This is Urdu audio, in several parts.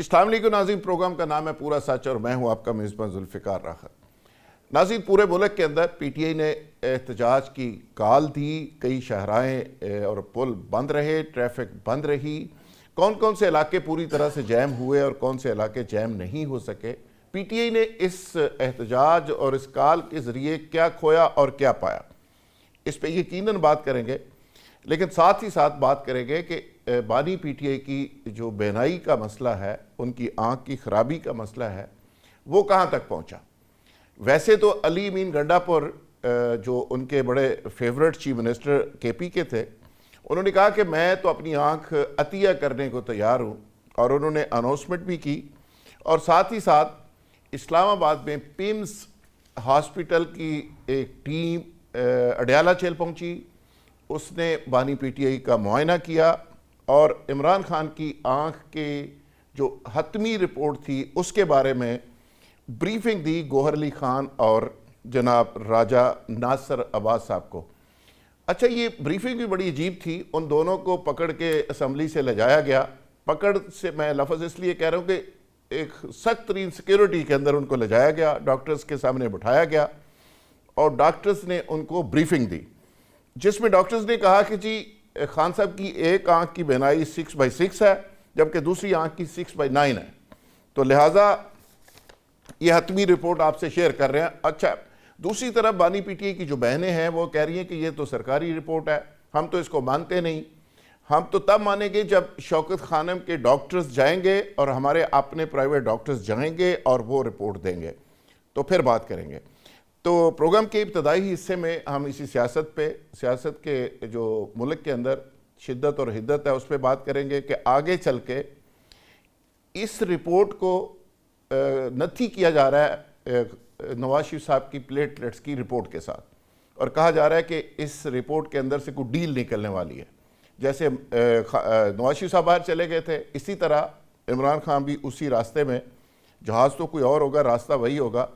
السلام علیکم ناظرین، پروگرام کا نام ہے پورا سچ اور میں ہوں آپ کا میزبان ذوالفقار راحت۔ ناظرین، پورے ملک کے اندر پی ٹی آئی نے احتجاج کی کال دی، کئی شاہراہیں اور پل بند رہے، ٹریفک بند رہی، کون کون سے علاقے پوری طرح سے جیم ہوئے اور کون سے علاقے جیم نہیں ہو سکے۔ پی ٹی آئی نے اس احتجاج اور اس کال کے ذریعے کیا کھویا اور کیا پایا، اس پہ یقیناً بات کریں گے، لیکن ساتھ ہی ساتھ بات کریں گے کہ بانی پی ٹی آئی کی جو بینائی کا مسئلہ ہے، ان کی آنکھ کی خرابی کا مسئلہ ہے، وہ کہاں تک پہنچا۔ ویسے تو علی امین گنڈا پور جو ان کے بڑے فیورٹ چیف منسٹر کے پی کے تھے، انہوں نے کہا کہ میں تو اپنی آنکھ عطیہ کرنے کو تیار ہوں، اور انہوں نے اناؤنسمنٹ بھی کی، اور ساتھ ہی ساتھ اسلام آباد میں پیمز ہاسپٹل کی ایک ٹیم اڈیالہ جیل پہنچی، اس نے بانی پی ٹی آئی کا معائنہ کیا اور عمران خان کی آنکھ کے جو حتمی رپورٹ تھی اس کے بارے میں بریفنگ دی گوہر علی خان اور جناب راجہ ناصر عباس صاحب کو۔ اچھا، یہ بریفنگ بھی بڑی عجیب تھی، ان دونوں کو پکڑ کے اسمبلی سے لے جایا گیا۔ پکڑ سے میں لفظ اس لیے کہہ رہا ہوں کہ ایک سخت ترین سیکیورٹی کے اندر ان کو لے جایا گیا، ڈاکٹرز کے سامنے بٹھایا گیا اور ڈاکٹرز نے ان کو بریفنگ دی، جس میں ڈاکٹرز نے کہا کہ جی خان صاحب کی ایک آنکھ کی بینائی 6/6 ہے، جبکہ دوسری آنکھ کی 6/9 ہے، تو لہٰذا یہ حتمی رپورٹ آپ سے شیئر کر رہے ہیں۔ اچھا، دوسری طرف بانی پی ٹی آئی کی جو بہنیں ہیں وہ کہہ رہی ہیں کہ یہ تو سرکاری رپورٹ ہے، ہم تو اس کو مانتے نہیں، ہم تو تب مانیں گے جب شوکت خانم کے ڈاکٹرز جائیں گے اور ہمارے اپنے پرائیویٹ ڈاکٹرز جائیں گے اور وہ رپورٹ دیں گے، تو پھر بات کریں گے۔ تو پروگرام کے ابتدائی حصے میں ہم اسی سیاست کے جو ملک کے اندر شدت اور حدت ہے اس پہ بات کریں گے کہ آگے چل کے اس رپورٹ کو نتھی کیا جا رہا ہے نواز شریف صاحب کی پلیٹلیٹس کی رپورٹ کے ساتھ، اور کہا جا رہا ہے کہ اس رپورٹ کے اندر سے کوئی ڈیل نکلنے والی ہے۔ جیسے نواز شریف صاحب باہر چلے گئے تھے، اسی طرح عمران خان بھی اسی راستے میں، جہاز تو کوئی اور ہوگا، راستہ وہی ہوگا،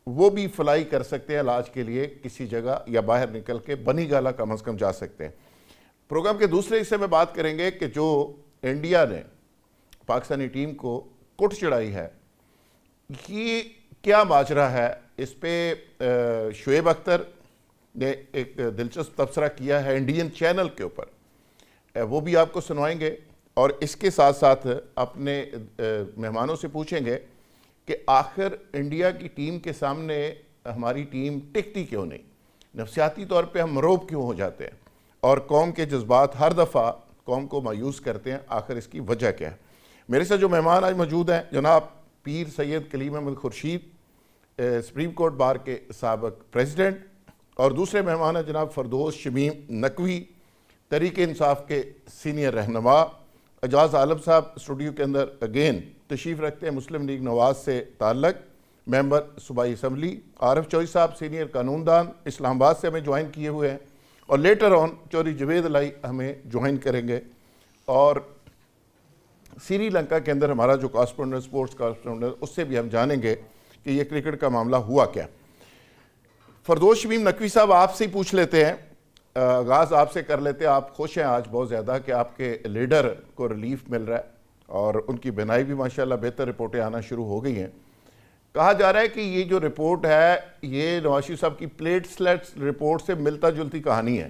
وہ بھی فلائی کر سکتے ہیں علاج کے لیے کسی جگہ یا باہر نکل کے بنی گالا کم از کم جا سکتے ہیں۔ پروگرام کے دوسرے حصے میں بات کریں گے کہ جو انڈیا نے پاکستانی ٹیم کو کٹ چڑھائی ہے، یہ کیا ماجرا ہے، اس پہ شعیب اختر نے ایک دلچسپ تبصرہ کیا ہے انڈین چینل کے اوپر، وہ بھی آپ کو سنوائیں گے، اور اس کے ساتھ ساتھ اپنے مہمانوں سے پوچھیں گے کہ آخر انڈیا کی ٹیم کے سامنے ہماری ٹیم ٹکتی کیوں نہیں، نفسیاتی طور پہ ہم مروب کیوں ہو جاتے ہیں، اور قوم کے جذبات ہر دفعہ قوم کو مایوس کرتے ہیں، آخر اس کی وجہ کیا ہے۔ میرے ساتھ جو مہمان آج موجود ہیں، جناب Pir Syed Kaleem Ahmed Khurshid, supreme court bar کے سابق پریزیڈنٹ، اور دوسرے مہمان ہیں جناب فردوس شمیم نقوی، تحریک انصاف کے سینئر رہنما، اعجاز عالم صاحب اسٹوڈیو کے اندر اگین تشریف رکھتے ہیں، مسلم لیگ نواز سے تعلق، ممبر صوبائی اسمبلی، عارف چوہی صاحب سینئر قانون دان، اسلام آباد سے ہمیں جوائن کیے ہوئے ہیں، اور لیٹر آن چوری جوید علائی ہمیں جوائن کریں گے، اور سری لنکا کے اندر ہمارا جو کارسپونڈنٹ سپورٹس کارسپونڈنٹ، اس سے بھی ہم جانیں گے کہ یہ کرکٹ کا معاملہ ہوا کیا۔ فردوس شمیم نقوی صاحب، آپ سے ہی پوچھ لیتے ہیں، آغاز آپ سے کر لیتے ہیں، آپ خوش ہیں آج بہت زیادہ کہ آپ کے لیڈر کو ریلیف مل رہا ہے اور ان کی بینائی بھی ماشاءاللہ بہتر رپورٹیں آنا شروع ہو گئی ہیں۔ کہا جا رہا ہے کہ یہ جو رپورٹ ہے یہ نواز شریف صاحب کی پلیٹلیٹس رپورٹ سے ملتا جلتی کہانی ہے۔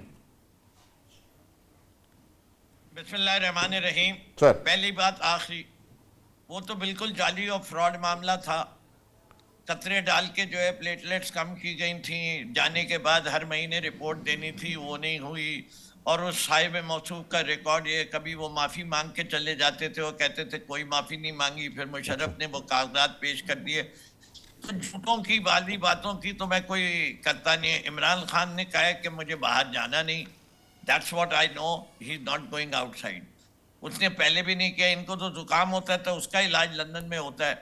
بسم اللہ الرحمن الرحیم۔ سر، پہلی بات آخری، وہ تو بالکل جعلی اور فراڈ معاملہ تھا، قطرے ڈال کے جو ہے پلیٹلیٹس کم کی گئی تھیں، جانے کے بعد ہر مہینے رپورٹ دینی تھی، وہ نہیں ہوئی، اور اس صاحب موصوف کا ریکارڈ یہ کبھی وہ معافی مانگ کے چلے جاتے تھے، وہ کہتے تھے کوئی معافی نہیں مانگی، پھر مشرف نے وہ کاغذات پیش کر دیے، تو جھوٹوں کی والی باتوں کی تو میں کوئی کرتا نہیں۔ عمران خان نے کہا ہے کہ مجھے باہر جانا نہیں، That's what I know, he's not going outside. اس نے پہلے بھی نہیں کیا، ان کو تو زکام ہوتا ہے تو اس کا علاج لندن میں ہوتا ہے،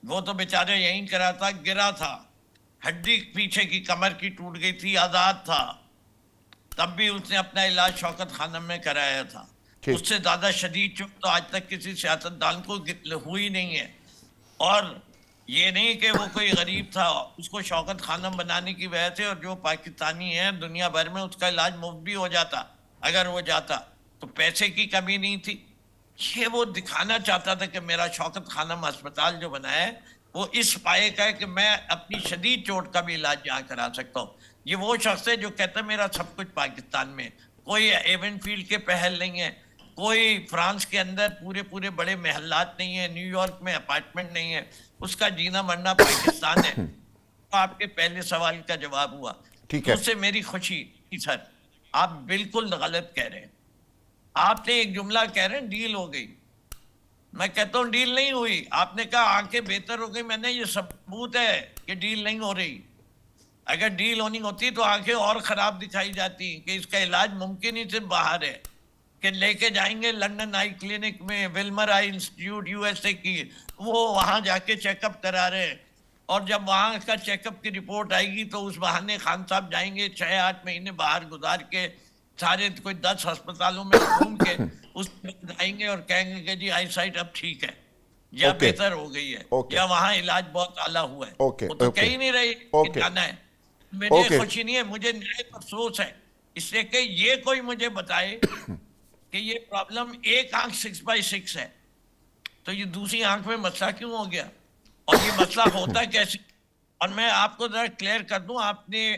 وہ تو بیچارے یہیں کرا تھا، گرا تھا، ہڈی پیچھے کی کمر کی ٹوٹ گئی تھی، آزاد تھا، تب بھی اس نے اپنا علاج شوکت خانم میں کرایا تھا۔ اس سے زیادہ شدید چوٹ تو آج تک کسی سیاستدان کو ہوئی نہیں ہے، اور یہ نہیں کہ وہ کوئی غریب تھا، اس کو شوکت خانم بنانے کی وجہ سے، اور جو پاکستانی ہے دنیا بھر میں اس کا علاج مفت بھی ہو جاتا اگر وہ جاتا، تو پیسے کی کمی نہیں تھی، یہ وہ دکھانا چاہتا تھا کہ میرا شوکت خانم اسپتال جو بنا ہے وہ اس پائے کا ہے کہ میں اپنی شدید چوٹ کا بھی علاج یہاں کرا سکتا ہوں. یہ وہ شخص ہے جو کہتا ہے میرا سب کچھ پاکستان میں, کوئی ایون فیلڈ کے پہل نہیں ہے, کوئی فرانس کے اندر پورے بڑے محلات نہیں ہیں, نیو یارک میں اپارٹمنٹ نہیں ہے, اس کا جینا مرنا پاکستان ہے. آپ کے پہلے سوال کا جواب ہوا. ٹھیک تو ہے. اس سے میری خوشی سر, آپ بالکل غلط کہہ رہے ہیں. آپ نے ایک جملہ کہہ رہے ہیں ڈیل ہو گئی, میں کہتا ہوں ڈیل نہیں ہوئی. آپ نے کہا آنکھیں بہتر ہو گئی, میں نے یہ ثبوت ہے کہ ڈیل نہیں ہو رہی. اگر ڈیل ہونی ہوتی تو آنکھیں اور خراب دکھائی جاتی کہ اس کا علاج ممکن ہی صرف باہر ہے, کہ لے کے جائیں گے لنڈن آئی کلینک میں, ویلمر آئی انسٹیٹیوٹ یو ایس اے کی, وہ وہاں جا کے چیک اپ کرا رہے ہیں, اور جب وہاں کا چیک اپ کی رپورٹ آئے گی تو اس بہانے خان صاحب جائیں گے 6-8 مہینے باہر گزار کے سارے کوئی 10 ہسپتالوں میں گھوم کے اس آئیں گے اور کہیں گے کہ جی آئی سائٹ اب ٹھیک ہے یا بہتر ہو گئی ہے یا وہاں علاج بہت اعلیٰ ہوا ہے. وہ تو کہہ ہی نہیں رہی کہ جانا ہے. مجھے خوشی نہیں ہے, مجھے نہایت افسوس ہے اس لیے کہ یہ کوئی مجھے بتائے کہ یہ پرابلم ایک آنکھ 6/6 ہے تو یہ دوسری آنکھ میں مسئلہ کیوں ہو گیا, اور یہ مسئلہ ہوتا کیسے. اور میں آپ کو ذرا کلیئر کر دوں, آپ نے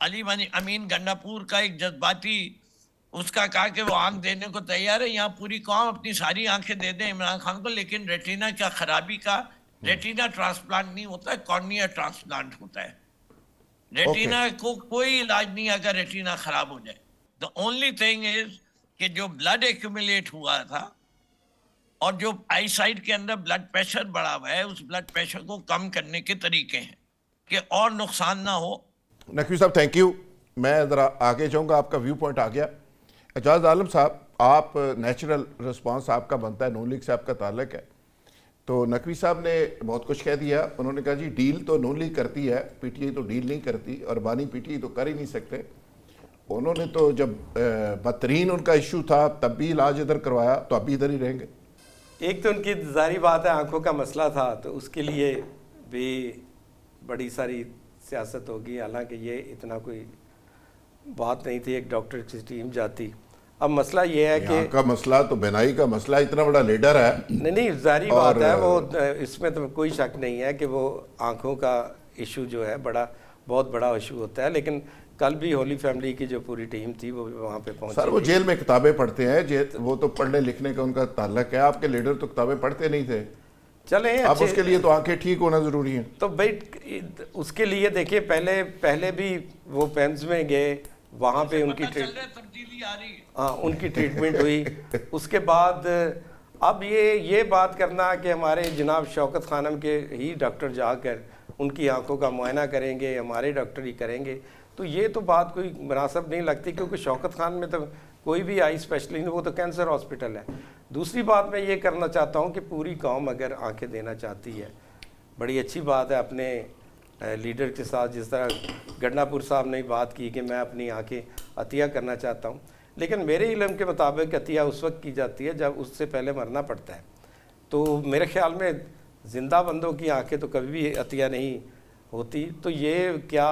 علی امین گنڈاپور کا ایک جذباتی اس کا کہا کہ وہ آنکھ دینے کو تیار ہے, یہاں پوری قوم اپنی ساری آنکھیں دے دیں عمران خان کو, لیکن ریٹینا کا خرابی کا ریٹینا ٹرانسپلانٹ نہیں ہوتا ہے, کارنیا ٹرانسپلانٹ ہوتا ہے. ریٹینا کو کوئی علاج نہیں اگر ریٹینا خراب ہو جائے. دا اونلی تھنگ از کہ جو بلڈ ایکومولیٹ ہوا تھا اور جو آئی سائٹ کے اندر بلڈ پریشر بڑھا ہوا ہے, اس بلڈ پریشر کو کم کرنے کے طریقے ہیں کہ اور نقصان نہ ہو. نقوی صاحب تھینک یو. میں ذرا آگے جاؤں گا, آپ کا ویو پوائنٹ آ گیا. اعجاز عالم صاحب, آپ نیچرل رسپانس آپ کا بنتا ہے, نون لیگ سے آپ کا تعلق ہے, تو نقوی صاحب نے بہت کچھ کہہ دیا. انہوں نے کہا جی ڈیل تو نون لیگ کرتی ہے, پی ٹی آئی تو ڈیل نہیں کرتی, اور بانی پی ٹی آئی تو کر ہی نہیں سکتے. انہوں نے تو جب بدترین ان کا ایشو تھا تب بھی علاج ادھر کروایا, تو اب بھی ادھر ہی رہیں گے. ایک تو ان کی ظاہری بات ہے آنکھوں کا مسئلہ تھا تو اس کے لیے بھی بڑی ساری سیاست ہوگی, حالانکہ یہ اتنا کوئی بات نہیں تھی, ایک ڈاکٹر کی ٹیم جاتی. اب مسئلہ یہ ہے کہ کا مسئلہ تو بینائی کا مسئلہ, اتنا بڑا لیڈر ہے. نہیں ظاہری بات ہے, وہ اس میں تو کوئی شک نہیں ہے کہ وہ آنکھوں کا ایشو جو ہے بہت بڑا ایشو ہوتا ہے. لیکن کل بھی ہولی فیملی کی جو پوری ٹیم تھی وہ وہاں پہ پہنچی. سر وہ جیل میں کتابیں پڑھتے ہیں, وہ تو پڑھنے لکھنے کا ان کا تعلق ہے. آپ کے لیڈر تو کتابیں پڑھتے نہیں تھے, چلیں اب اس کے لیے تو آنکھیں ٹھیک ہونا ضروری ہیں. تو بھائی اس کے لیے دیکھیے پہلے بھی وہ پیمز میں گئے, وہاں پہ ان کی ان کی ٹریٹمنٹ ہوئی. اس کے بعد اب یہ بات کرنا کہ ہمارے جناب شوکت خانم کے ہی ڈاکٹر جا کر ان کی آنکھوں کا معائنہ کریں گے, ہمارے ڈاکٹر ہی کریں گے, تو یہ تو بات کوئی مناسب نہیں لگتی, کیونکہ شوکت خان میں تو کوئی بھی آئی اسپیشلسٹ, وہ تو کینسر ہاسپٹل ہے. دوسری بات میں یہ کرنا چاہتا ہوں کہ پوری قوم اگر آنکھیں دینا چاہتی ہے, بڑی اچھی بات ہے اپنے لیڈر کے ساتھ, جس طرح گنڈاپور صاحب نے بات کی کہ میں اپنی آنکھیں عطیہ کرنا چاہتا ہوں, لیکن میرے علم کے مطابق عطیہ اس وقت کی جاتی ہے جب اس سے پہلے مرنا پڑتا ہے. تو میرے خیال میں زندہ بندوں کی آنکھیں تو کبھی بھی عطیہ نہیں ہوتی. تو یہ کیا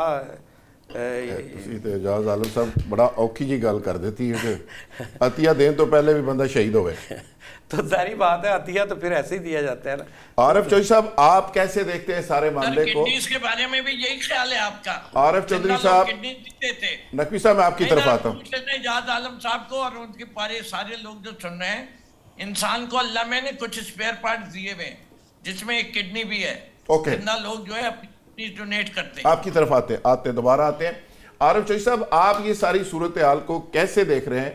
اعجاز عالم صاحب بڑا اوکھی جی گل کر دیتی ہے کہ عطیہ دین تو پہلے بھی بندہ شہید ہوئے. تو ظاہری بات ہے عطیہ تو پھر ایسے ہی دیا جاتا ہے نا. عارف چودھری صاحب آپ کیسے دیکھتے ہیں سارے معاملے کو؟ کڈنیز کے بارے میں بھی یہی خیال ہے آپ کا؟ عارف چودھری صاحب, نقوی صاحب میں آپ کی طرف آتا ہوں. اعجاز عالم صاحب کو اور ان کے سارے لوگ جو سن رہے ہیں, انسان کو اللہ میں نے کچھ اسپیئر پارٹس دیے ہوئے جس میں ایک کڈنی بھی ہے. کتنا لوگ جو ہے اپنی کڈنی ڈونیٹ کرتے ہیں. آپ کی طرف آتے ہیں دوبارہ آتے ہیں. عارف چودھری صاحب آپ یہ ساری صورتحال کو کیسے دیکھ رہے ہیں؟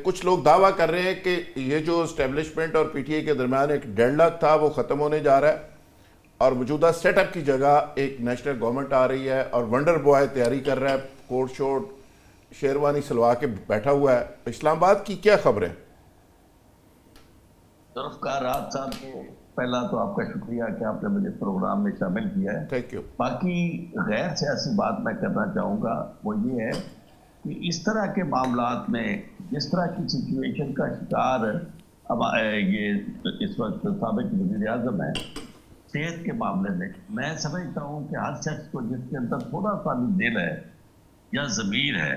کچھ لوگ دعویٰ کر رہے ہیں کہ یہ جو اسٹیبلشمنٹ اور پی ٹی آئی کے درمیان ایک ڈیڈ لاک تھا وہ ختم ہونے جا رہا ہے, اور موجودہ سیٹ اپ کی جگہ ایک نیشنل گورنمنٹ آ رہی ہے, اور ونڈر بوائے تیاری کر رہا ہے, کوٹ شوٹ شیروانی سلوا کے بیٹھا ہوا ہے. اسلام آباد کی کیا خبر ہے؟ ذوالفقار راحت صاحب کو پہلا تو آپ کا شکریہ کہ آپ نے مجھے پروگرام میں شامل کیا ہے. Thank you. باقی غیر سیاسی بات میں کرنا چاہوں گا, وہ یہ ہے کہ اس طرح کے معاملات میں جس طرح کی سچویشن کا شکار اب یہ اس وقت سابق وزیر اعظم ہے, صحت کے معاملے میں سمجھتا ہوں کہ ہر شخص کو جس کے اندر تھوڑا سا بھی دل ہے یا ضمیر ہے,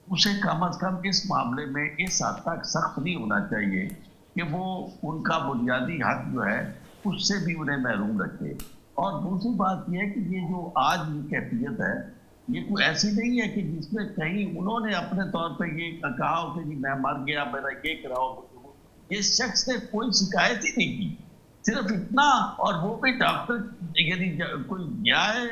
اسے کم از کم اس معاملے میں اس حد تک سخت نہیں ہونا چاہیے کہ وہ ان کا بنیادی حق جو ہے اس سے بھی انہیں محروم رکھے. اور دوسری بات یہ ہے کہ یہ جو آج کی کیفیت ہے یہ کوئی ایسی نہیں ہے کہ جس میں کہیں انہوں نے اپنے طور پہ یہ کہا ہو کہ جی میں مر گیا میرا یہ کراؤ. اس شخص نے کوئی شکایت ہی نہیں کی, صرف اتنا, اور وہ بھی ڈاکٹر یعنی کوئی گیا ہے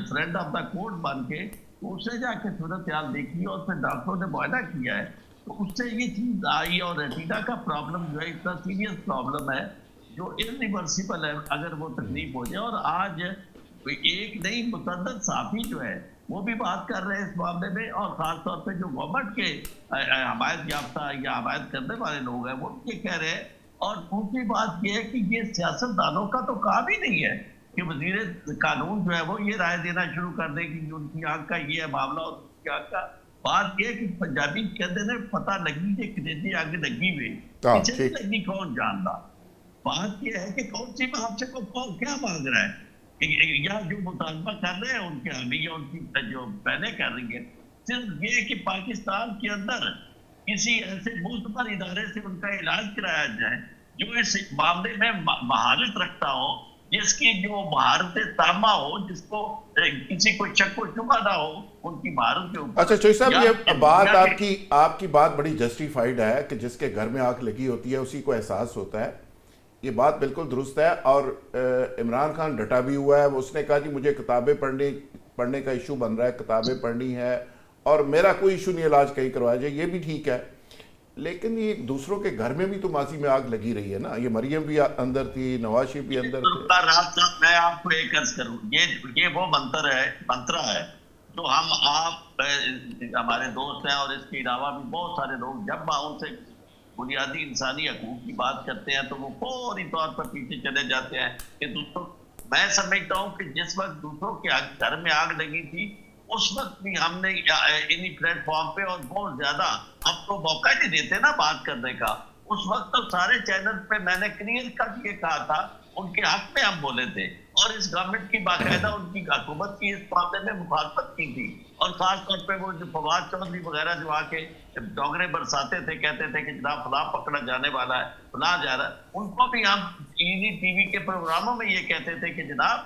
فرینڈ آف دا کورٹ بن کے, تو اس نے جا کے صورتحال دیکھی اور پھر ڈاکٹروں نے معائنہ کیا ہے تو اس سے یہ چیز آئی. اور ریٹینا کا پرابلم جو ہے اتنا سیریس پرابلم ہے جو irreversible ہے اگر وہ تکلیف ہو جائے. اور آج ایک نہیں متعدد صحافی جو ہے وہ بھی بات کر رہے ہیں اس معاملے میں, اور خاص طور پہ جو گورنمنٹ کے حمایت یافتہ یا حمایت کرنے والے لوگ ہیں وہ یہ کہہ رہے ہیں. اور دوسری بات یہ ہے کہ یہ سیاستدانوں کا تو کام ہی نہیں ہے کہ وزیر قانون جو ہے وہ یہ رائے دینا شروع کر دے کہ ان کی آنکھ کا یہ ہے معاملہ اور ان کی آنکھ کا. بات یہ کہ پنجابی کہتے ہیں پتہ لگی کہ کتنی آگ لگی ہوئی, پیچھے لگی کون جانتا. بات یہ ہے کہ کون سی معاملے کو کون کیا مانگ رہا ہے, یا جو مطالبہ کر رہے ہیں ان کے حامی یا ان کی جو پہلے کر رہی ہے صرف یہ کہ پاکستان کے اندر کسی ایسے معتبر ادارے سے ان کا علاج کرایا جائے جو اس معاملے میں مہارت رکھتا ہو, جس کی جو مہارت تامہ ہو, جس کو کسی کو شک و شبہ نہ ہو ان کی مہارت کے اوپر. اچھا چوہی صاحب, یہ بات آپ کی بات بڑی جسٹیفائیڈ ہے کہ جس کے گھر میں آنکھ لگی ہوتی ہے اسی کو احساس ہوتا ہے, یہ بات بالکل درست ہے. اور عمران خان ڈٹا بھی ہوا ہے, اس نے کہا جی مجھے کتابیں پڑھنے کا ایشو بن رہا ہے, کتابیں پڑھنی ہے اور میرا کوئی ایشو نہیں علاج کہیں کروایا جائے, یہ بھی ٹھیک ہے. لیکن یہ دوسروں کے گھر میں بھی تو ماضی میں آگ لگی رہی ہے نا, یہ مریم بھی اندر تھی, نواز شریف بھی اندر تھے. میں آپ کو ایک عرض کروں, یہ وہ منترا ہے جو آپ ہمارے دوست ہیں, اور اس کے علاوہ بھی بہت سارے لوگ جب ان سے بنیادی انسانی حقوق کی بات کرتے ہیں تو وہ فوری طور پر پیچھے چلے جاتے ہیں کہ دوسروں. میں سمجھتا ہوں کہ جس وقت دوسروں کے گھر میں آگ لگی تھی اس وقت بھی ہم نے انہی پلیٹ فارم پہ, اور بہت زیادہ ہم کو موقع نہیں دیتے نا بات کرنے کا, اس وقت تو سارے چینل پہ میں نے کلیئر کٹ یہ کہا تھا ان کے حق میں ہم بولے تھے, اور اس گورنمنٹ کی باقاعدہ ان کی حکومت کی اس معاملے میں مخالفت کی تھی. اور خاص طور پہ وہ جو فواد چودھری وغیرہ جو آ کے ڈوگرے برساتے تھے, کہتے تھے کہ جناب فلاں پکڑا جانے والا ہے, فلاں جا رہا ہے, ان کو بھی ہم ٹی وی کے پروگراموں میں یہ کہتے تھے کہ جناب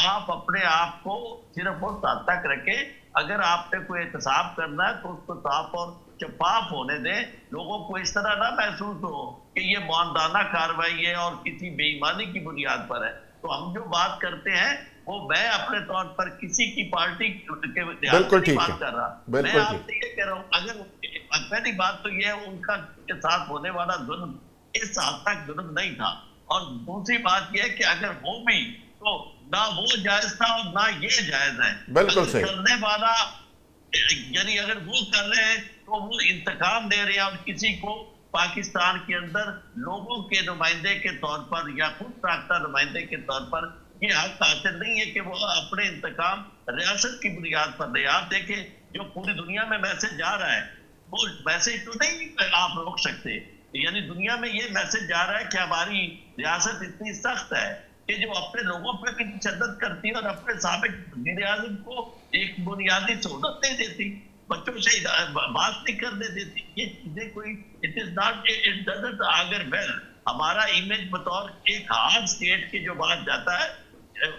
آپ اپنے آپ کو صرف اس حد تک رکھیں, اگر آپ نے کوئی احتساب کرنا ہے تو اس کو صاف اور شفاف ہونے دیں, لوگوں کو اس طرح نہ محسوس ہو کہ یہ معاندانہ کارروائی ہے اور کسی بے ایمانی کی بنیاد پر ہے. تو ہم جو بات کرتے ہیں وہ میں اپنے طور پر کسی کی پارٹی کے بات کر رہا, میں آپ سے یہ کہہ رہا ہوں اگر پہلی بات تو یہ ہے ان کا کے ساتھ ہونے والا ظلم اس حد تک ظلم نہیں تھا, اور دوسری بات یہ ہے کہ اگر وہ بھی تو نہ وہ جائز تھا اور نہ یہ جائز ہے. بالکل صحیح. کرنے والا یعنی اگر وہ کر رہے ہیں تو وہ انتقام دے رہے ہیں, اور کسی کو پاکستان کے اندر لوگوں کے نمائندے کے طور پر یا خود ساختہ نمائندے کے طور پر یہ حق حاصل نہیں ہے کہ وہ اپنے انتقام ریاست کی بنیاد پر دے. آپ دیکھیں جو پوری دنیا میں میسج جا رہا ہے وہ میسج تو نہیں آپ روک سکتے, یعنی دنیا میں یہ میسج جا رہا ہے کہ ہماری ریاست اتنی سخت ہے کہ جو اپنے لوگوں پہ بھی تشدد کرتی ہے اور اپنے سابق وزیر اعظم کو ایک بنیادی سہولت نہیں دیتی, بچوں سے بات نہیں کرنے دیتی. یہ چیزیں کوئی it is not it doesn't augur well. ہمارا امیج بطور ایک ہارڈ اسٹیٹ کے جو بات جاتا ہے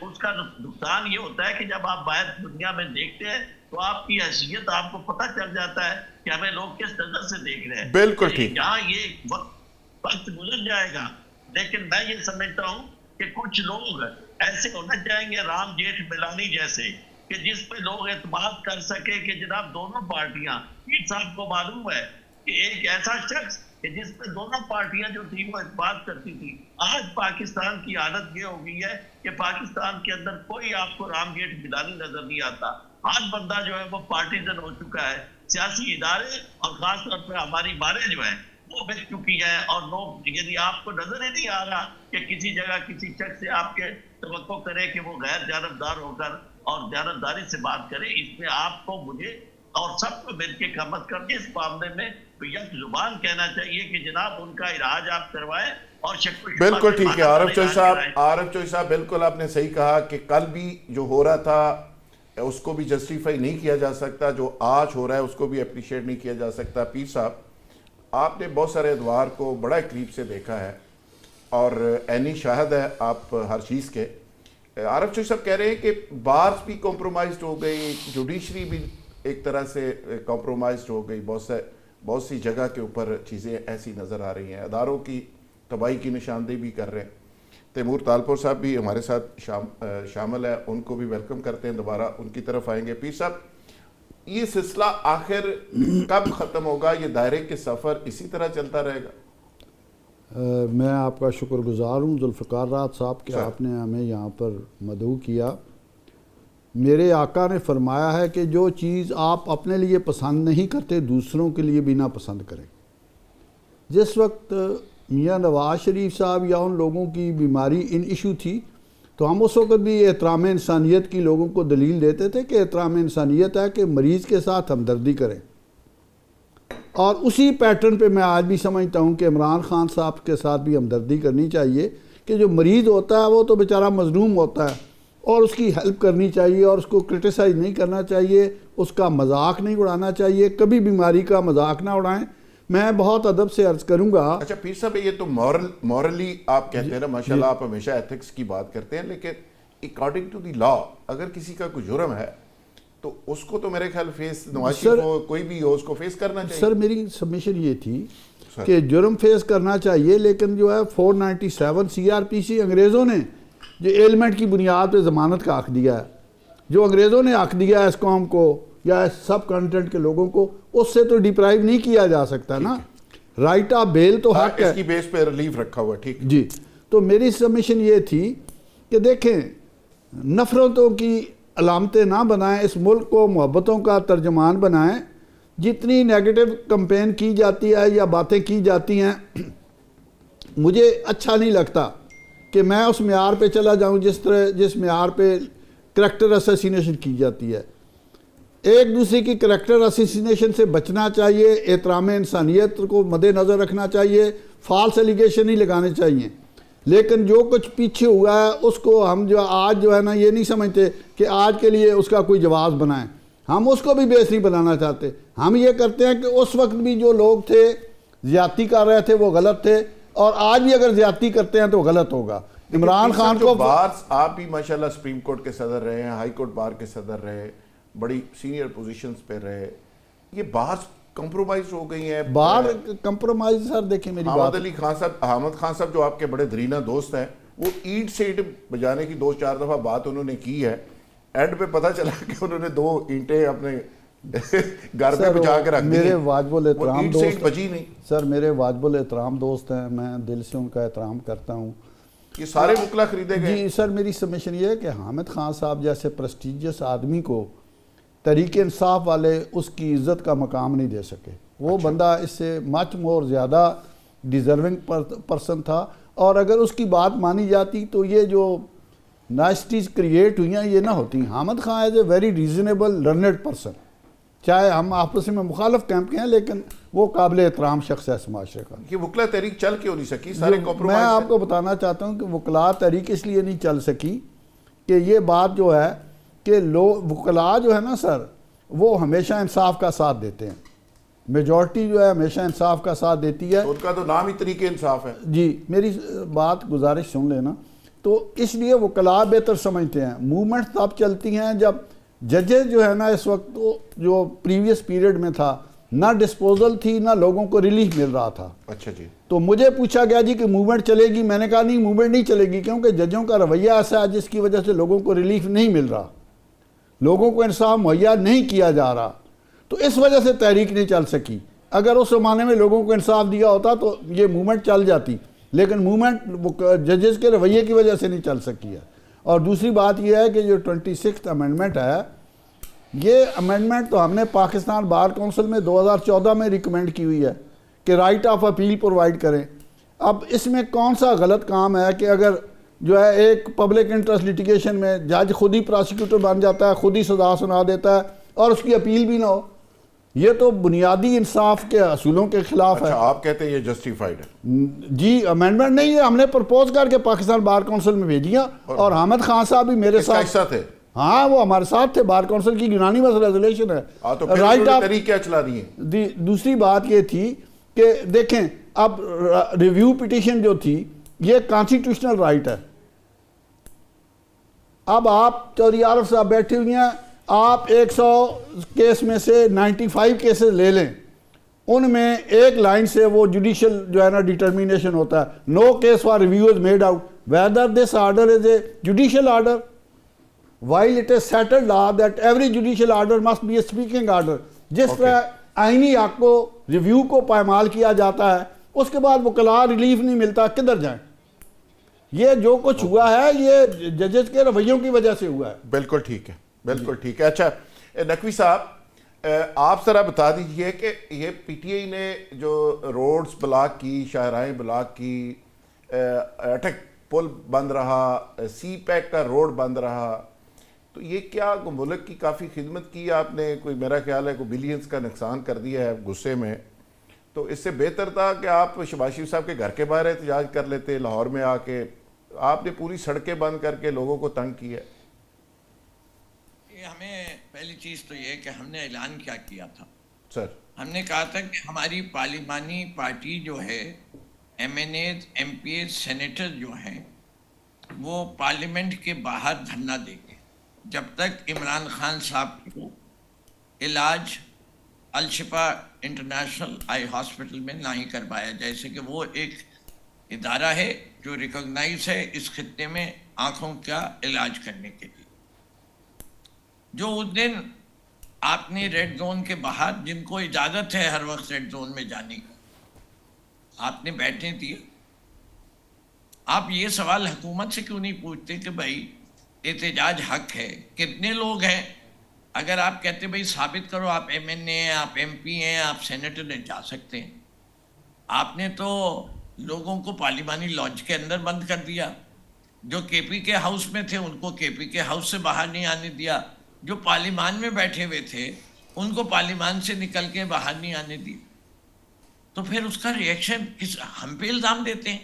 اس کا نقصان یہ ہوتا ہے کہ جب آپ باہر دنیا میں دیکھتے ہیں تو آپ کی حیثیت آپ کو پتہ چل جاتا ہے کہ ہمیں لوگ کس نظر سے دیکھ رہے ہیں. بالکل ٹھیک. یہاں یہ وقت گزر جائے گا, لیکن میں یہ سمجھتا ہوں کہ کچھ لوگ ایسے ہونا چاہیں گے رام جیٹھ ملانی جیسے کہ جس پہ لوگ اعتماد کر سکے کہ جناب دونوں پارٹیاں, پیر صاحب کو معلوم ہے کہ ایک ایسا شخص کہ جس پہ دونوں پارٹیاں جو تھی وہ اعتماد کرتی تھی. آج پاکستان کی حالت یہ ہو گئی ہے کہ پاکستان کے اندر کوئی آپ کو رام جیٹھ ملانی نظر نہیں آتا. آج بندہ جو ہے وہ پارٹیزن ہو چکا ہے, سیاسی ادارے اور خاص طور پہ ہماری باریں جو ہیں وہ بک چکی ہے, اور لوگ یعنی آپ کو نظر ہی نہیں آ رہا کہ کسی جگہ کسی شخص سے آپ کے توقع کرے کہ وہ غیر جانبدار ہو کر اور جانبداری سے بات کرے. اس میں آپ کو مجھے اور سب کو مل کے کم از کم اس معاملے میں یک زبان کہنا چاہیے کہ جناب ان کا علاج آپ کروائیں. اور بالکل ٹھیک ہے عارف چوہی صاحب بالکل آپ نے صحیح کہا کہ کل بھی جو ہو رہا تھا اس کو بھی جسٹیفائی نہیں کیا جا سکتا, جو آج ہو رہا ہے اس کو بھی اپریشیٹ نہیں کیا جا سکتا. پیر صاحب آپ نے بہت سارے ادوار کو بڑا قریب سے دیکھا ہے اور عینی شاہد ہے آپ ہر چیز کے. عارف چوہی صاحب کہہ رہے ہیں کہ بارز بھی کمپرومائزڈ ہو گئی, جوڈیشری بھی ایک طرح سے کمپرومائزڈ ہو گئی, بہت سی جگہ کے اوپر چیزیں ایسی نظر آ رہی ہیں, اداروں کی تباہی کی نشاندہی بھی کر رہے ہیں. تیمور تالپور صاحب بھی ہمارے ساتھ شامل ہے, ان کو بھی ویلکم کرتے ہیں, دوبارہ ان کی طرف آئیں گے. پیر صاحب, یہ سلسلہ آخر کب ختم ہوگا؟ یہ دائرے کے سفر اسی طرح چلتا رہے گا؟ میں آپ کا شکر گزار ہوں ذوالفقار راحت صاحب کہ آپ نے ہمیں یہاں پر مدعو کیا. میرے آقا نے فرمایا ہے کہ جو چیز آپ اپنے لیے پسند نہیں کرتے دوسروں کے لیے بھی نہ پسند کریں. جس وقت میاں نواز شریف صاحب یا ان لوگوں کی بیماری ان ایشو تھی تو ہم اس وقت بھی احترام انسانیت کی لوگوں کو دلیل دیتے تھے کہ احترام انسانیت ہے کہ مریض کے ساتھ ہمدردی کریں. اور اسی پیٹرن پہ میں آج بھی سمجھتا ہوں کہ عمران خان صاحب کے ساتھ بھی ہمدردی کرنی چاہیے کہ جو مریض ہوتا ہے وہ تو بیچارہ مظلوم ہوتا ہے اور اس کی ہیلپ کرنی چاہیے اور اس کو کرٹیسائز نہیں کرنا چاہیے, اس کا مذاق نہیں اڑانا چاہیے, کبھی بیماری کا مذاق نہ اڑائیں. میں بہت ادب سے عرض کروں گا. اچھا پیر صاحب, یہ تو مورلی آپ کہتے ہیں نا, ماشاءاللہ آپ ہمیشہ ایتھکس کی بات کرتے ہیں, لیکن اکارڈنگ ٹو دی لا اگر کسی کا کوئی جرم ہے تو اس کو تو میرے خیال فیس, نواز شریف ہو کوئی بھی ہو, اس کو فیس کرنا چاہیے. سر میری سبمیشن یہ تھی کہ جرم فیس کرنا چاہیے, لیکن جو ہے 497 CRPC انگریزوں نے جو ایلمنٹ کی بنیاد پہ ضمانت کا حق دیا ہے, جو انگریزوں نے حق دیا ہے اس قوم کو یا سب کانٹینٹ کے لوگوں کو, اس سے تو ڈیپرائیو نہیں کیا جا سکتا نا. رائٹ آف بیل تو حق ہے, اس کی بیس پہ ریلیف رکھا ہوا. ٹھیک جی. تو میری سبمیشن یہ تھی کہ دیکھیں, نفرتوں کی علامتیں نہ بنائیں, اس ملک کو محبتوں کا ترجمان بنائیں. جتنی نیگیٹو کمپین کی جاتی ہے یا باتیں کی جاتی ہیں, مجھے اچھا نہیں لگتا کہ میں اس معیار پہ چلا جاؤں جس معیار پہ کریکٹر اسیسینیشن کی جاتی ہے. ایک دوسرے کی کریکٹر اسیسینیشن سے بچنا چاہیے, احترام انسانیت کو مد نظر رکھنا چاہیے, فالس ایلیگیشن نہیں لگانے چاہیے. لیکن جو کچھ پیچھے ہوا ہے اس کو ہم جو آج جو ہے نا یہ نہیں سمجھتے کہ آج کے لیے اس کا کوئی جواز بنائیں. ہم اس کو بھی بیس نہیں بنانا چاہتے. ہم یہ کرتے ہیں کہ اس وقت بھی جو لوگ تھے زیادتی کر رہے تھے وہ غلط تھے, اور آج بھی اگر زیادتی کرتے ہیں تو غلط ہوگا. عمران خان کو بارز, آپ بھی ماشاءاللہ سپریم کورٹ کے صدر رہے ہیں, ہائی کورٹ بار کے صدر رہے, بڑی سینئر پوزیشنز پہ رہے, یہ بارز کمپرومائز ہو گئی ہیں. بار کمپرومائز سر دیکھیں میری بات, احمد خان صاحب جو آپ کے بڑے درینہ دوست ہیں, وہ اینٹ سے اینٹ بجانے کی 2-4 دفعہ بات انہوں نے کی ہے. اینڈ پہ پتہ چلا کہ انہوں نے 2 اینٹیں اپنے گھر پہ بچا کے رکھ دی. میرے واجب الاحترام دوست بجی نہیں سر, میرے واجب الاحترام دوست ہیں, میں دل سے ان کا احترام کرتا ہوں. یہ سارے وکلا خریدے گئے. جی سر, میری سبمیشن یہ ہے کہ حامد خان صاحب جیسے پریسٹیجیس آدمی کو تحریک انصاف والے اس کی عزت کا مقام نہیں دے سکے. وہ بندہ اس سے مچ مور زیادہ ڈیزرونگ پرسن تھا, اور اگر اس کی بات مانی جاتی تو یہ جو نائسٹیز کریٹ ہوئی ہیں یہ نہ ہوتی. Hamid Khan as a very reasonable learned person, چاہے ہم آپس میں مخالف کیمپ کے ہیں لیکن وہ قابل احترام شخص ہے اس معاشرے کا. یہ وکلا تحریک چل کیوں نہیں سکی؟ سارے میں کمپرومائز. آپ کو بتانا چاہتا ہوں کہ وکلا تحریک اس لیے نہیں چل سکی کہ یہ بات جو ہے کہ وکلا جو ہے نا سر, وہ ہمیشہ انصاف کا ساتھ دیتے ہیں. میجورٹی جو ہے ہمیشہ انصاف کا ساتھ دیتی ہے. ان کا تو نام ہی طریق انصاف ہے. جی, میری بات گزارش سن لینا. تو اس لیے وکلا بہتر سمجھتے ہیں. موومنٹ تب چلتی ہیں جب ججز جو ہے نا اس وقت جو پریویس پیریڈ میں تھا, نہ ڈسپوزل تھی نہ لوگوں کو ریلیف مل رہا تھا. اچھا جی. تو مجھے پوچھا گیا جی کہ موومنٹ چلے گی, میں نے کہا نہیں موومنٹ نہیں چلے گی, کیونکہ ججوں کا رویہ ایسا ہے جس کی وجہ سے لوگوں کو ریلیف نہیں مل رہا, لوگوں کو انصاف مہیا نہیں کیا جا رہا. تو اس وجہ سے تحریک نہیں چل سکی. اگر اس زمانے میں لوگوں کو انصاف دیا ہوتا تو یہ موومنٹ چل جاتی, لیکن موومنٹ ججز کے رویے کی وجہ سے نہیں چل سکی ہے. اور دوسری بات یہ ہے کہ جو 26th امینڈمنٹ ہے, یہ امینڈمنٹ تو ہم نے پاکستان بار کونسل میں 2014 میں ریکمینڈ کی ہوئی ہے کہ رائٹ آف اپیل پرووائڈ کریں. اب اس میں کون سا غلط کام ہے کہ اگر جو ہے ایک پبلک انٹرسٹ لیٹیگیشن میں جج خود ہی پراسیکیوٹر بن جاتا ہے, خود ہی سزا سنا دیتا ہے اور اس کی اپیل بھی نہ ہو. یہ تو بنیادی انصاف کے اصولوں کے خلاف ہے. اچھا, آپ کہتے ہیں یہ جسٹیفائیڈ ہے؟ جی, امینڈمنٹ نہیں ہے, ہم نے پرپوز کر کے پاکستان بار کونسل میں بھیجیا, اور حامد خان صاحب بھی میرے ساتھ تھے. ہاں, وہ ہمارے ساتھ تھے. بار کونسل کی یونانیمس ریزولیشن ہے. رائٹ آف طریق کیا چلا رہی ہے. دوسری بات یہ تھی کہ دیکھیں اب ریویو پٹیشن جو تھی یہ کانسٹیٹیوشنل رائٹ ہے. اب آپ چودھری عارف صاحب بیٹھے ہوئے ہیں, آپ 100 کیس میں سے 95 کیسز لے لیں, ان میں ایک لائن سے وہ جوڈیشل جو ہے نا ڈیٹرمینیشن ہوتا ہے, no case for review is made out whether this order is a judicial order, while it is settled law that every judicial order must be a speaking order. جس طرح آئینی حق کو ریویو کو پائمال کیا جاتا ہے, اس کے بعد وکلاء ریلیف نہیں ملتا, کدھر جائیں؟ یہ جو کچھ ہوا ہے یہ ججز کے رویوں کی وجہ سے ہوا ہے. بالکل ٹھیک ہے, بالکل ٹھیک ہے. اچھا نقوی صاحب آپ ذرا بتا دیجئے کہ یہ پی ٹی آئی نے جو روڈز بلاک کی, شاہراہیں بلاک کی, اٹک پل بند رہا, سی پیک کا روڈ بند رہا, تو یہ کیا ملک کی کافی خدمت کی آپ نے, کوئی میرا خیال ہے کوئی بلینز کا نقصان کر دیا ہے غصے میں, تو اس سے بہتر تھا کہ آپ شہباز شریف صاحب کے گھر کے باہر احتجاج کر لیتے لاہور میں آ کے. آپ نے پوری سڑکیں بند کر کے لوگوں کو تنگ کیا ہے. ہمیں پہلی چیز تو یہ کہ ہم نے اعلان کیا کیا تھا سر, ہم نے کہا تھا کہ ہماری پارلیمانی پارٹی جو ہے, M N As, M P As, senator جو ہیں وہ پارلیمنٹ کے باہر دھرنا دیں گے جب تک عمران خان صاحب کو علاج الشفا انٹرنیشنل آئی ہاسپٹل میں نہ ہی کروایا جائے. جیسے کہ وہ ایک ادارہ ہے جو ریکگنائز ہے اس خطے میں آنکھوں کا علاج کرنے کے لیے. جو اس دن آپ نے ریڈ زون کے باہر, جن کو اجازت ہے ہر وقت ریڈ زون میں جانے کی, آپ نے بیٹھنے دیے. آپ یہ سوال حکومت سے کیوں نہیں پوچھتے کہ بھائی احتجاج حق ہے, کتنے لوگ ہیں؟ اگر آپ کہتے بھائی ثابت کرو آپ ایم این اے ہیں, آپ ایم پی ہیں, آپ سینیٹر ہیں, جا سکتے ہیں. آپ نے تو لوگوں کو پارلیمانی لانچ کے اندر بند کر دیا. جو کے پی کے ہاؤس میں تھے ان کو کے پی کے ہاؤس سے باہر نہیں آنے دیا. جو پارلیمان میں بیٹھے ہوئے تھے ان کو پارلیمان سے نکل کے باہر نہیں آنے دی. تو پھر اس کا ریئیکشن ہم پہ الزام دیتے ہیں.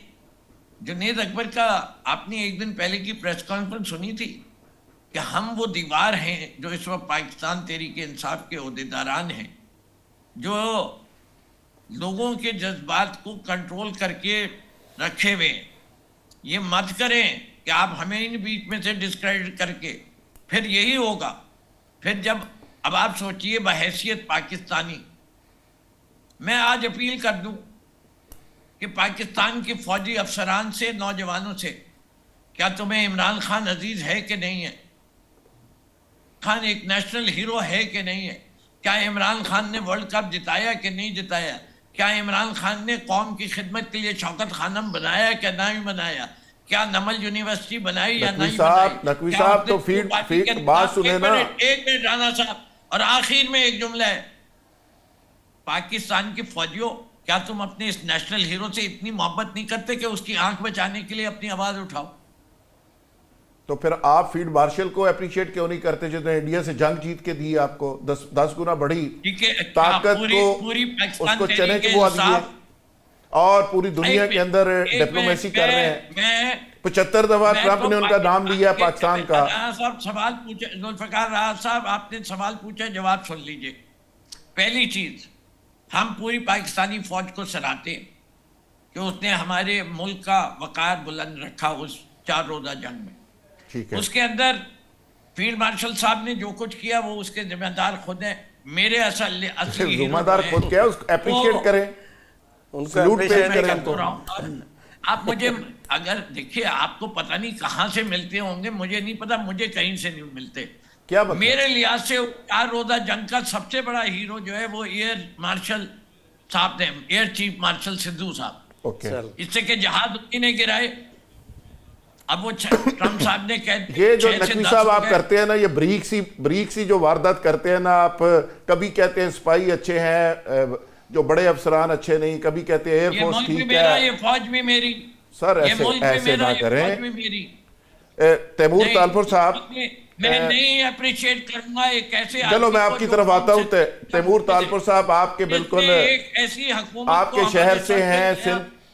جنید اکبر کا آپ نے ایک دن پہلے کی پریس کانفرنس سنی تھی کہ ہم وہ دیوار ہیں جو اس وقت پاکستان تحریک انصاف کے عہدیداران ہیں جو لوگوں کے جذبات کو کنٹرول کر کے رکھے ہوئے ہیں. یہ مت کریں کہ آپ ہمیں ان بیچ میں سے ڈسکریڈٹ کر کے, پھر یہی ہوگا. پھر جب اب آپ سوچئے بحیثیت پاکستانی, میں آج اپیل کر دوں کہ پاکستان کے فوجی افسران سے, نوجوانوں سے, کیا تمہیں عمران خان عزیز ہے کہ نہیں ہے؟ خان ایک نیشنل ہیرو ہے کہ نہیں ہے؟ کیا عمران خان نے ورلڈ کپ جتایا کہ نہیں جتایا؟ کیا عمران خان نے قوم کی خدمت کے لیے شوکت خانم بنایا کہ نہیں بنایا؟ کیا نمل یونیورسٹی بنائی یا نہیں بنائی؟ نقوی صاحب تو فیڈ بات سنیں نا. ایک منٹ رانا صاحب, اور آخر میں ایک جملہ ہے. پاکستان کے فوجیوں, کیا تم اپنے اس نیشنل ہیرو سے اتنی محبت نہیں کرتے کہ اس کی آنکھ بچانے کے لیے اپنی آواز اٹھاؤ؟ تو پھر آپ فیلڈ مارشل کو اپریشیٹ کیوں نہیں کرتے جس نے انڈیا سے جنگ جیت کے دی آپ کو 10 گنا بڑی طاقت کو, اس کو چنے چبوا دیے اور پوری دنیا کے اندر ڈپلومیسی کر رہے ہیں. 75 دفعہ ٹرمپ نے ان کا نام لیا پاکستان کا. صاحب سوال پوچھے, ذوالفقار راحت صاحب آپ نے سوال پوچھا, جواب سن لیجئے. پہلی چیز, ہم پوری پاکستانی فوج کو سراہتے کہ اس نے ہمارے ملک کا وقار بلند رکھا اس 4 روزہ جنگ میں. اس کے اندر فیلڈ مارشل صاحب نے جو کچھ کیا وہ اس کے ذمہ دار خود ہیں. میرے اصلی ذمہ دار خود کیا, اس کو اپریشیٹ کریں, سلوٹ پیش کریں. آپ مجھے اگر دیکھیں, آپ کو پتہ نہیں کہاں سے ملتے ہوں گے, مجھے نہیں پتا, مجھے کہیں سے نہیں ملتے. میرے لحاظ سے 4 روزہ جنگ کا سب سے بڑا ہیرو جو ہے وہ ایئر مارشل صاحب نے, ایئر چیف مارشل سدھو صاحب. اس سے کہ جہاز انہی نے گرائے. اب وہ ٹرمپ صاحب نے یہ جو نقوی صاحب آپ کرتے ہیں نا, یہ بریک سی جو واردات کرتے ہیں نا آپ, کبھی کہتے ہیں سپاہی اچھے ہیں, جو بڑے افسران اچھے نہیں, کبھی کہتے ہیں ایئر فورس ٹھیک ہے. یہ فوج بھی میری سر, ایسے نہ کریں. تیمور تالپور صاحب, میں نہیں اپریشیٹ کروں گا ایک ایسے, چلو میں آپ کی طرف آتا ہوں. تیمور تالپور صاحب آپ کے بالکل ایک ایسی حکومت آپ کے شہر سے ہیں,